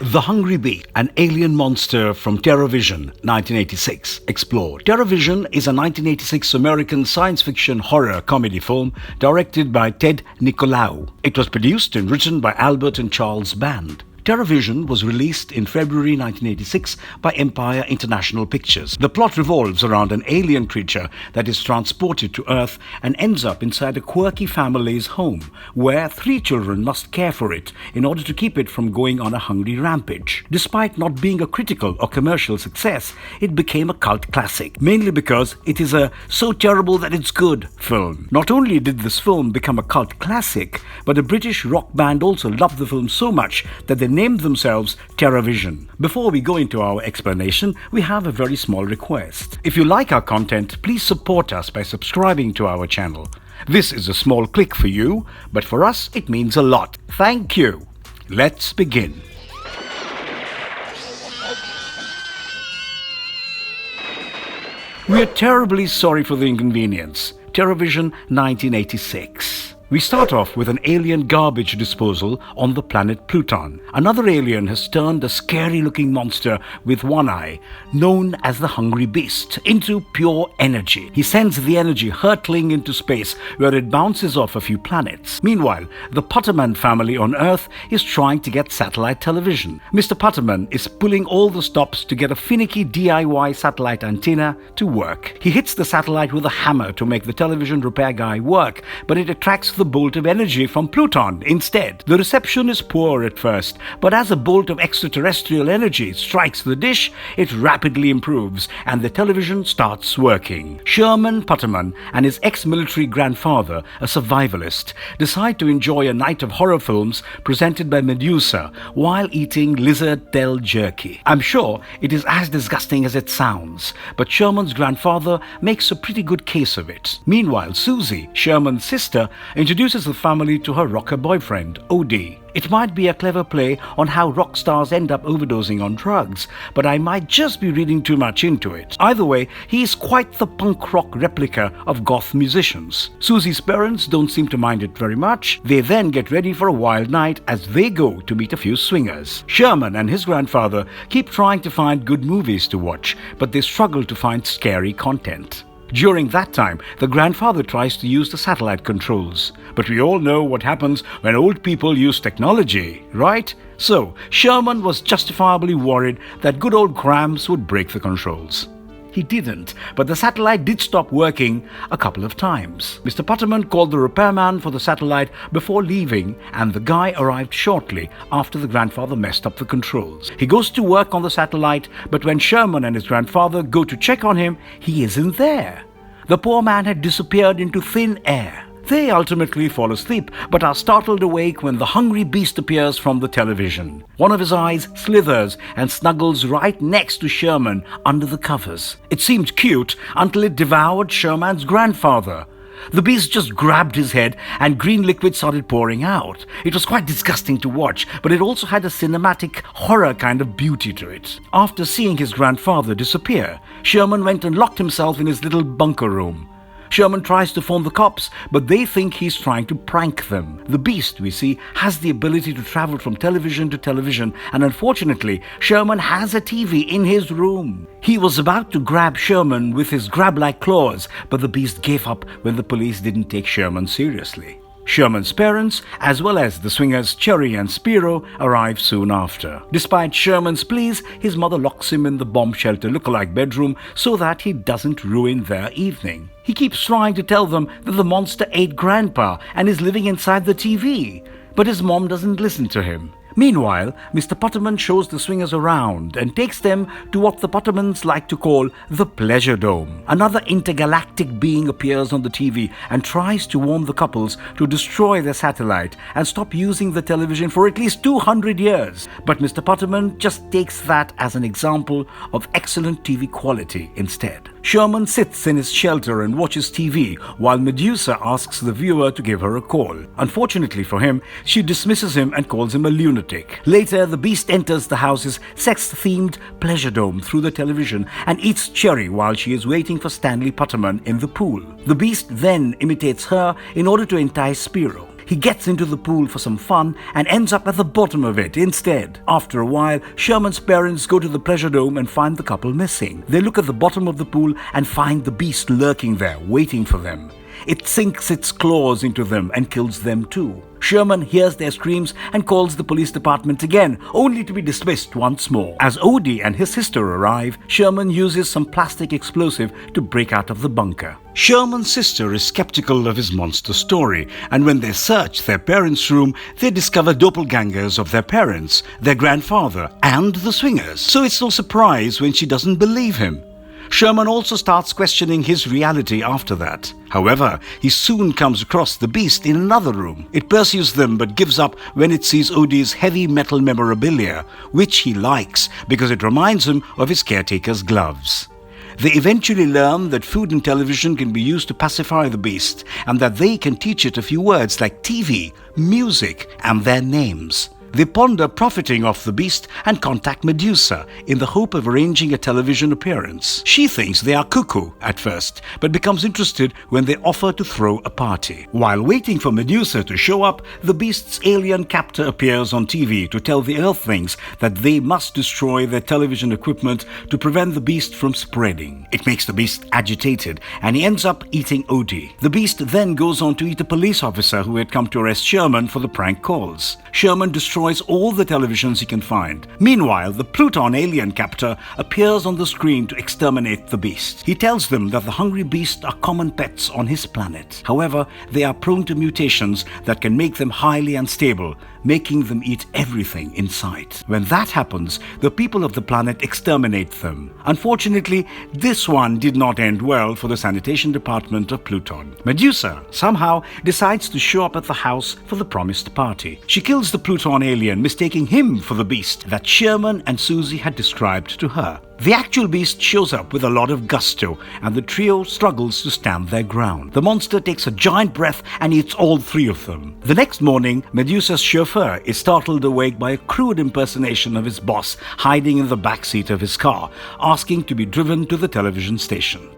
The Hungry Beast, an alien monster from TerrorVision, 1986, explored. TerrorVision is a 1986 American science fiction horror comedy film directed by Ted Nicolaou. It was produced and written by Albert and Charles Band. TerrorVision was released in February 1986 by Empire International Pictures. The plot revolves around an alien creature that is transported to Earth and ends up inside a quirky family's home, where 3 children must care for it in order to keep it from going on a hungry rampage. Despite not being a critical or commercial success, it became a cult classic, mainly because it is a so terrible that it's good film. Not only did this film become a cult classic, but a British rock band also loved the film so much that they named themselves TerrorVision. Before we go into our explanation, we have a very small request. If you like our content, please support us by subscribing to our channel. This is a small click for you, but for us it means a lot. Thank you. Let's begin. We are terribly sorry for the inconvenience. TerrorVision 1986. We start off with an alien garbage disposal on the planet Pluton. Another alien has turned a scary-looking monster with one eye, known as the Hungry Beast, into pure energy. He sends the energy hurtling into space, where it bounces off a few planets. Meanwhile, the Putterman family on Earth is trying to get satellite television. Mr. Putterman is pulling all the stops to get a finicky DIY satellite antenna to work. He hits the satellite with a hammer to make the television repair guy work, but it attracts the bolt of energy from Pluton instead. The reception is poor at first, but as a bolt of extraterrestrial energy strikes the dish, it rapidly improves and the television starts working. Sherman Putterman and his ex-military grandfather, a survivalist, decide to enjoy a night of horror films presented by Medusa while eating lizard tail jerky. I'm sure it is as disgusting as it sounds, but Sherman's grandfather makes a pretty good case of it. Meanwhile, Susie, Sherman's sister, introduces the family to her rocker boyfriend, Odie. It might be a clever play on how rock stars end up overdosing on drugs, but I might just be reading too much into it. Either way, he is quite the punk rock replica of goth musicians. Susie's parents don't seem to mind it very much. They then get ready for a wild night as they go to meet a few swingers. Sherman and his grandfather keep trying to find good movies to watch, but they struggle to find scary content. During that time, the grandfather tries to use the satellite controls. But we all know what happens when old people use technology, right? So, Sherman was justifiably worried that good old Gramps would break the controls. He didn't, but the satellite did stop working a couple of times. Mr. Putterman called the repairman for the satellite before leaving, and the guy arrived shortly after the grandfather messed up the controls. He goes to work on the satellite, but when Sherman and his grandfather go to check on him, he isn't there. The poor man had disappeared into thin air. They ultimately fall asleep, but are startled awake when the Hungry Beast appears from the television. One of his eyes slithers and snuggles right next to Sherman under the covers. It seemed cute until it devoured Sherman's grandfather. The beast just grabbed his head and green liquid started pouring out. It was quite disgusting to watch, but it also had a cinematic horror kind of beauty to it. After seeing his grandfather disappear, Sherman went and locked himself in his little bunker room. Sherman tries to phone the cops, but they think he's trying to prank them. The beast, we see, has the ability to travel from television to television, and unfortunately, Sherman has a TV in his room. He was about to grab Sherman with his grab-like claws, but the beast gave up when the police didn't take Sherman seriously. Sherman's parents, as well as the swingers Cherry and Spiro, arrive soon after. Despite Sherman's pleas, his mother locks him in the bomb shelter lookalike bedroom so that he doesn't ruin their evening. He keeps trying to tell them that the monster ate Grandpa and is living inside the TV, but his mom doesn't listen to him. Meanwhile, Mr. Putterman shows the swingers around and takes them to what the Puttermans like to call the Pleasure Dome. Another intergalactic being appears on the TV and tries to warn the couples to destroy their satellite and stop using the television for at least 200 years. But Mr. Putterman just takes that as an example of excellent TV quality instead. Sherman sits in his shelter and watches TV while Medusa asks the viewer to give her a call. Unfortunately for him, she dismisses him and calls him a lunatic. lunatic. Later, the beast enters the house's sex-themed pleasure dome through the television and eats cherry while she is waiting for Stanley Putterman in the pool. The beast then imitates her in order to entice Spiro. He gets into the pool for some fun and ends up at the bottom of it instead. After a while, Sherman's parents go to the pleasure dome and find the couple missing. They look at the bottom of the pool and find the beast lurking there, waiting for them. It sinks its claws into them and kills them too. Sherman hears their screams and calls the police department again, only to be dismissed once more. As Odie and his sister arrive, Sherman uses some plastic explosive to break out of the bunker. Sherman's sister is skeptical of his monster story, and when they search their parents' room, they discover doppelgangers of their parents, their grandfather, and the swingers. So it's no surprise when she doesn't believe him. Sherman also starts questioning his reality after that. However, he soon comes across the beast in another room. It pursues them but gives up when it sees Odie's heavy metal memorabilia, which he likes because it reminds him of his caretaker's gloves. They eventually learn that food and television can be used to pacify the beast, and that they can teach it a few words like TV, music, and their names. They ponder profiting off the beast and contact Medusa in the hope of arranging a television appearance. She thinks they are cuckoo at first, but becomes interested when they offer to throw a party. While waiting for Medusa to show up, the beast's alien captor appears on TV to tell the Earthlings that they must destroy their television equipment to prevent the beast from spreading. It makes the beast agitated, and he ends up eating Odie. The beast then goes on to eat a police officer who had come to arrest Sherman for the prank calls. Sherman destroys all the televisions he can find. Meanwhile, the Pluton alien captor appears on the screen to exterminate the beast. He tells them that the hungry beasts are common pets on his planet. However, they are prone to mutations that can make them highly unstable, making them eat everything in sight. When that happens, the people of the planet exterminate them. Unfortunately, this one did not end well for the sanitation department of Pluton. Medusa somehow decides to show up at the house for the promised party. She kills the Pluton alien, mistaking him for the beast that Sherman and Susie had described to her. The actual beast shows up with a lot of gusto, and the trio struggles to stand their ground. The monster takes a giant breath and eats all three of them. The next morning, Medusa's chauffeur is startled awake by a crude impersonation of his boss hiding in the back seat of his car, asking to be driven to the television station.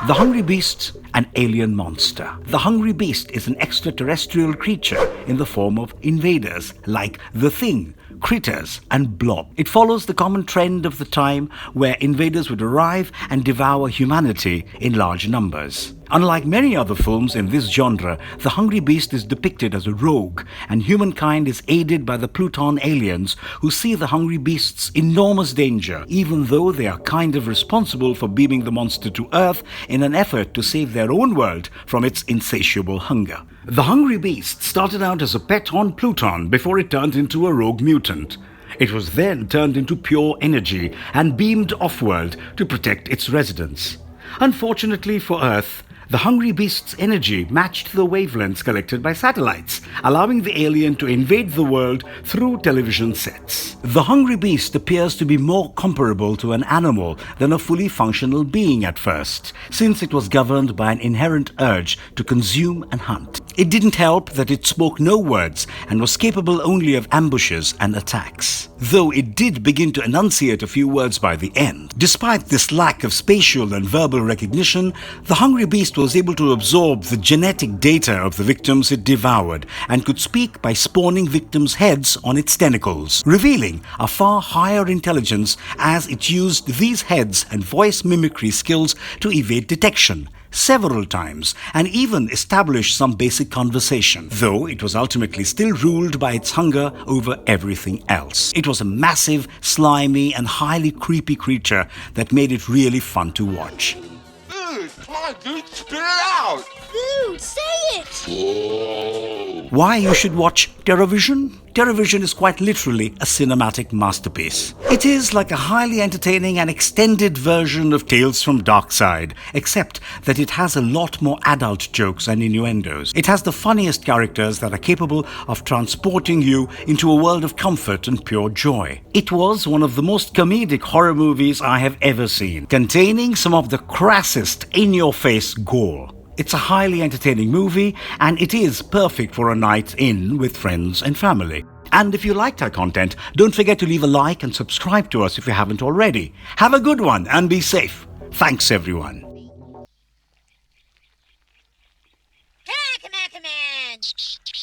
The Hungry Beast, an alien monster. The Hungry Beast is an extraterrestrial creature in the form of invaders like The Thing, Critters, and Blob. It follows the common trend of the time where invaders would arrive and devour humanity in large numbers. Unlike many other films in this genre, the Hungry Beast is depicted as a rogue, and humankind is aided by the Pluton aliens who see the Hungry Beast's enormous danger, even though they are kind of responsible for beaming the monster to Earth in an effort to save their own world from its insatiable hunger. The Hungry Beast started out as a pet on Pluton before it turned into a rogue mutant. It was then turned into pure energy and beamed off-world to protect its residents. Unfortunately for Earth, the Hungry Beast's energy matched the wavelengths collected by satellites, allowing the alien to invade the world through television sets. The Hungry Beast appears to be more comparable to an animal than a fully functional being at first, since it was governed by an inherent urge to consume and hunt. It didn't help that it spoke no words and was capable only of ambushes and attacks, though it did begin to enunciate a few words by the end. Despite this lack of spatial and verbal recognition, the Hungry Beast was able to absorb the genetic data of the victims it devoured and could speak by spawning victims' heads on its tentacles, revealing a far higher intelligence as it used these heads and voice mimicry skills to evade detection several times and even establish some basic conversation, though it was ultimately still ruled by its hunger over everything else. It was a massive, slimy, and highly creepy creature that made it really fun to watch. Dude, come on, dude, spit it out! Dude, say it! Whoa. Why you should watch TerrorVision? TerrorVision is quite literally a cinematic masterpiece. It is like a highly entertaining and extended version of Tales from Darkside, except that it has a lot more adult jokes and innuendos. It has the funniest characters that are capable of transporting you into a world of comfort and pure joy. It was one of the most comedic horror movies I have ever seen, containing some of the crassest, in-your-face gore. It's a highly entertaining movie, and it is perfect for a night in with friends and family. And if you liked our content, don't forget to leave a like and subscribe to us if you haven't already. Have a good one and be safe. Thanks, everyone. Come on, come on, come on.